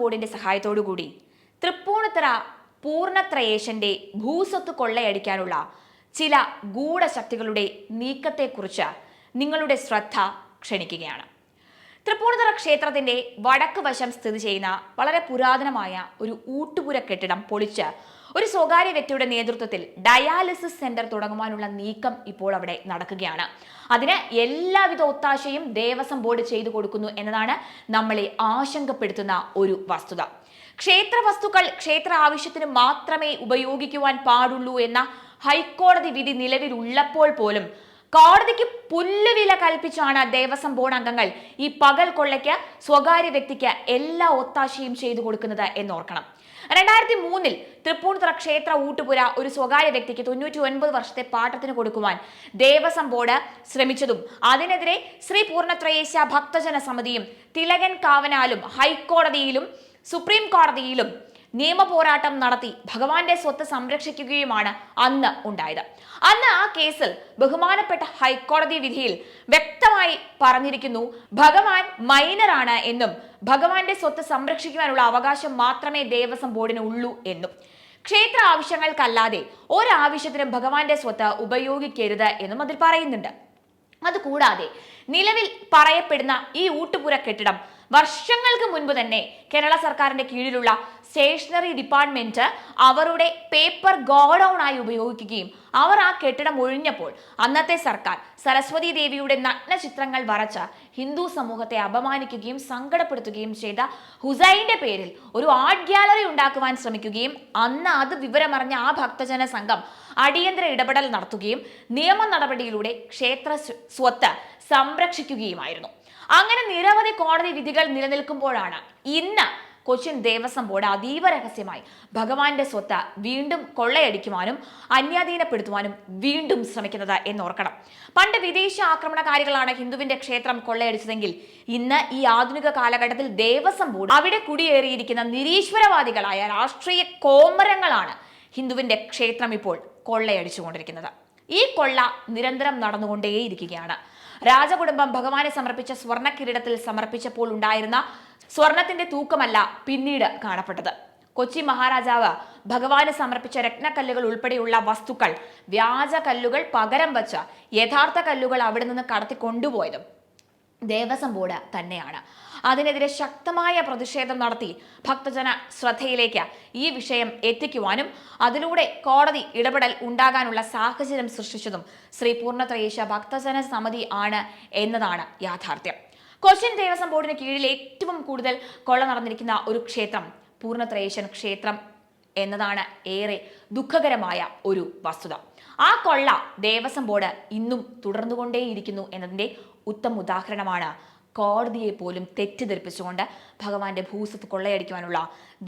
ബോർഡിന്റെ സഹായത്തോടുകൂടി തൃപ്പൂണിത്തുറ പൂർണ്ണത്രയേശന്റെ ഭൂസ്വത്ത് കൊള്ളയടിക്കാനുള്ള ചില ഗൂഢശക്തികളുടെ നീക്കത്തെക്കുറിച്ച് നിങ്ങളുടെ ശ്രദ്ധ ക്ഷണിക്കുകയാണ്. തൃപ്പൂണിത്തുറ ക്ഷേത്രത്തിന്റെ വടക്ക് വശം സ്ഥിതി ചെയ്യുന്ന വളരെ പുരാതനമായ ഒരു ഊട്ടുപുര കെട്ടിടം പൊളിച്ച് ഒരു സ്വകാര്യ വ്യക്തിയുടെ നേതൃത്വത്തിൽ ഡയാലിസിസ് സെന്റർ തുടങ്ങുവാനുള്ള നീക്കം ഇപ്പോൾ അവിടെ നടക്കുകയാണ്. അതിന് എല്ലാവിധ ഒത്താശയും ദേവസ്വം ബോർഡ് ചെയ്തു കൊടുക്കുന്നു എന്നതാണ് നമ്മളെ ആശങ്കപ്പെടുത്തുന്ന ഒരു വസ്തുത. ക്ഷേത്ര വസ്തുക്കൾ ക്ഷേത്ര ആവശ്യത്തിന് മാത്രമേ ഉപയോഗിക്കുവാൻ പാടുള്ളൂ എന്ന ഹൈക്കോടതി വിധി നിലവിലുള്ളപ്പോൾ പോലും കോടതിക്ക് പുല്ലുവില കൽപ്പിച്ചാണ് ദേവസ്വം ബോർഡ് അംഗങ്ങൾ ഈ പകൽ കൊള്ളയ്ക്ക് സ്വകാര്യ വ്യക്തിക്ക് എല്ലാ ഒത്താശയും ചെയ്തു കൊടുക്കുന്നത് എന്നോർക്കണം. 2003 തൃപ്പൂണിത്തുറ ക്ഷേത്ര ഊട്ടുപുര ഒരു സ്വകാര്യ വ്യക്തിക്ക് 99 വർഷത്തെ പാട്ടത്തിന് കൊടുക്കുവാൻ ദേവസ്വം ബോർഡ് ശ്രമിച്ചതും അതിനെതിരെ ശ്രീ പൂർണ്ണത്രയേശ ഭക്തജന സമിതിയും തിലകൻ കാവനാലും ഹൈക്കോടതിയിലും സുപ്രീം കോടതിയിലും നിയമ പോരാട്ടം നടത്തി ഭഗവാന്റെ സ്വത്ത് സംരക്ഷിക്കുകയുമാണ് അന്ന് ഉണ്ടായത്. അന്ന് ആ കേസിൽ ബഹുമാനപ്പെട്ട ഹൈക്കോടതി വിധിയിൽ വ്യക്തമായി പറഞ്ഞിരിക്കുന്നു, ഭഗവാൻ മൈനറാണ് എന്നും ഭഗവാന്റെ സ്വത്ത് സംരക്ഷിക്കുവാനുള്ള അവകാശം മാത്രമേ ദേവസ്വം ബോർഡിന് ഉള്ളൂ എന്നും ക്ഷേത്ര ആവശ്യങ്ങൾക്കല്ലാതെ ഒരാവശ്യത്തിനും ഭഗവാന്റെ സ്വത്ത് ഉപയോഗിക്കരുത് എന്നും അതിൽ പറയുന്നുണ്ട്. അതുകൂടാതെ നിലവിൽ പറയപ്പെടുന്ന ഈ ഊട്ടുപുര കെട്ടിടം വർഷങ്ങൾക്ക് മുൻപ് തന്നെ കേരള സർക്കാരിന്റെ കീഴിലുള്ള സ്റ്റേഷനറി ഡിപ്പാർട്ട്മെന്റ് അവരുടെ പേപ്പർ ഗോഡൌൺ ആയി ഉപയോഗിക്കുകയും അവർ ആ കെട്ടിടം ഒഴിഞ്ഞപ്പോൾ അന്നത്തെ സർക്കാർ സരസ്വതി ദേവിയുടെ നഗ്ന ചിത്രങ്ങൾ വരച്ച് ഹിന്ദു സമൂഹത്തെ അപമാനിക്കുകയും സങ്കടപ്പെടുത്തുകയും ചെയ്ത ഹുസൈന്റെ പേരിൽ ഒരു ആർട്ട് ഗ്യാലറി ഉണ്ടാക്കുവാൻ ശ്രമിക്കുകയും അന്ന് അത് വിവരമറിഞ്ഞ ആ ഭക്തജന സംഘം അടിയന്തര ഇടപെടൽ നടത്തുകയും നിയമ നടപടിയിലൂടെ ക്ഷേത്ര സ്വത്ത് സംരക്ഷിക്കുകയുമായിരുന്നു. അങ്ങനെ നിരവധി കോടതി വിധികൾ നിലനിൽക്കുമ്പോഴാണ് ഇന്ന് കൊച്ചിൻ ദേവസ്വം ബോർഡ് അതീവ രഹസ്യമായി ഭഗവാന്റെ സ്വത്ത് വീണ്ടും കൊള്ളയടിക്കുവാനും അന്യാധീനപ്പെടുത്തുവാനും വീണ്ടും ശ്രമിക്കുന്നത് എന്നോർക്കണം. പണ്ട് വിദേശ ആക്രമണകാരികളാണ് ഹിന്ദുവിന്റെ ക്ഷേത്രം കൊള്ളയടിച്ചതെങ്കിൽ ഇന്ന് ഈ ആധുനിക കാലഘട്ടത്തിൽ ദേവസ്വം ബോർഡ് അവിടെ കുടിയേറിയിരിക്കുന്ന നിരീശ്വരവാദികളായ രാഷ്ട്രീയ കോമരങ്ങളാണ് ഹിന്ദുവിന്റെ ക്ഷേത്രം ഇപ്പോൾ കൊള്ളയടിച്ചുകൊണ്ടിരിക്കുന്നത്. ഈ കൊള്ള നിരന്തരം നടന്നുകൊണ്ടേയിരിക്കുകയാണ്. രാജകുടുംബം ഭഗവാനെ സമർപ്പിച്ച സ്വർണ്ണ കിരീടത്തിൽ സമർപ്പിച്ചപ്പോൾ ഉണ്ടായിരുന്ന സ്വർണത്തിന്റെ തൂക്കമല്ല പിന്നീട് കാണപ്പെട്ടത്. കൊച്ചി മഹാരാജാവ് ഭഗവാന് സമർപ്പിച്ച രത്നക്കല്ലുകൾ ഉൾപ്പെടെയുള്ള വസ്തുക്കൾ വ്യാജ കല്ലുകൾ പകരം വച്ച യഥാർത്ഥ കല്ലുകൾ അവിടെ നിന്ന് കടത്തി കൊണ്ടുപോയതും ദേവസ്വം ബോർഡ് തന്നെയാണ്. അതിനെതിരെ ശക്തമായ പ്രതിഷേധം നടത്തി ഭക്തജന ശ്രദ്ധയിലേക്ക് ഈ വിഷയം എത്തിക്കുവാനും അതിലൂടെ കോടതി ഇടപെടൽ ഉണ്ടാകാനുള്ള സാഹചര്യം സൃഷ്ടിച്ചതും ശ്രീ പൂർണ്ണത്രയേശ ഭക്തജന സമിതി ആണ് എന്നതാണ് യാഥാർത്ഥ്യം. കൊച്ചിൻ ദേവസ്വം ബോർഡിന് കീഴിൽ ഏറ്റവും കൂടുതൽ കൊള്ള നടന്നിരിക്കുന്ന ഒരു ക്ഷേത്രം പൂർണ്ണത്രയേശൻ ക്ഷേത്രം എന്നതാണ് ഏറെ ദുഃഖകരമായ ഒരു വസ്തുത. ആ കൊള്ള ദേവസ്വം ബോർഡ് ഇന്നും തുടർന്നുകൊണ്ടേയിരിക്കുന്നു എന്നതിന്റെ ഉത്തമ ഉദാഹരണമാണ് കോടതിയെ പോലും തെറ്റിദ്ധരിപ്പിച്ചുകൊണ്ട് ഭഗവാന്റെ ഭൂസ്വത്ത് കൊള്ളയടിക്കുവാനുള്ള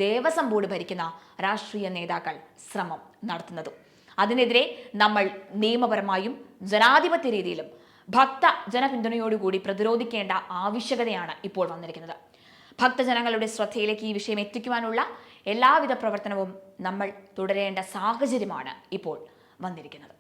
ദേവസ്വം ബോർഡ് ഭരിക്കുന്ന രാഷ്ട്രീയ നേതാക്കൾ ശ്രമം നടത്തുന്നതും. അതിനെതിരെ നമ്മൾ നിയമപരമായും ജനാധിപത്യ രീതിയിലും ഭക്ത ജനപിന്തുണയോടുകൂടി പ്രതിരോധിക്കേണ്ട ആവശ്യകതയാണ് ഇപ്പോൾ വന്നിരിക്കുന്നത്. ഭക്തജനങ്ങളുടെ ശ്രദ്ധയിലേക്ക് ഈ വിഷയം എത്തിക്കുവാനുള്ള എല്ലാവിധ പ്രവർത്തനവും നമ്മൾ തുടരേണ്ട സാഹചര്യമാണ് ഇപ്പോൾ വന്നിരിക്കുന്നത്.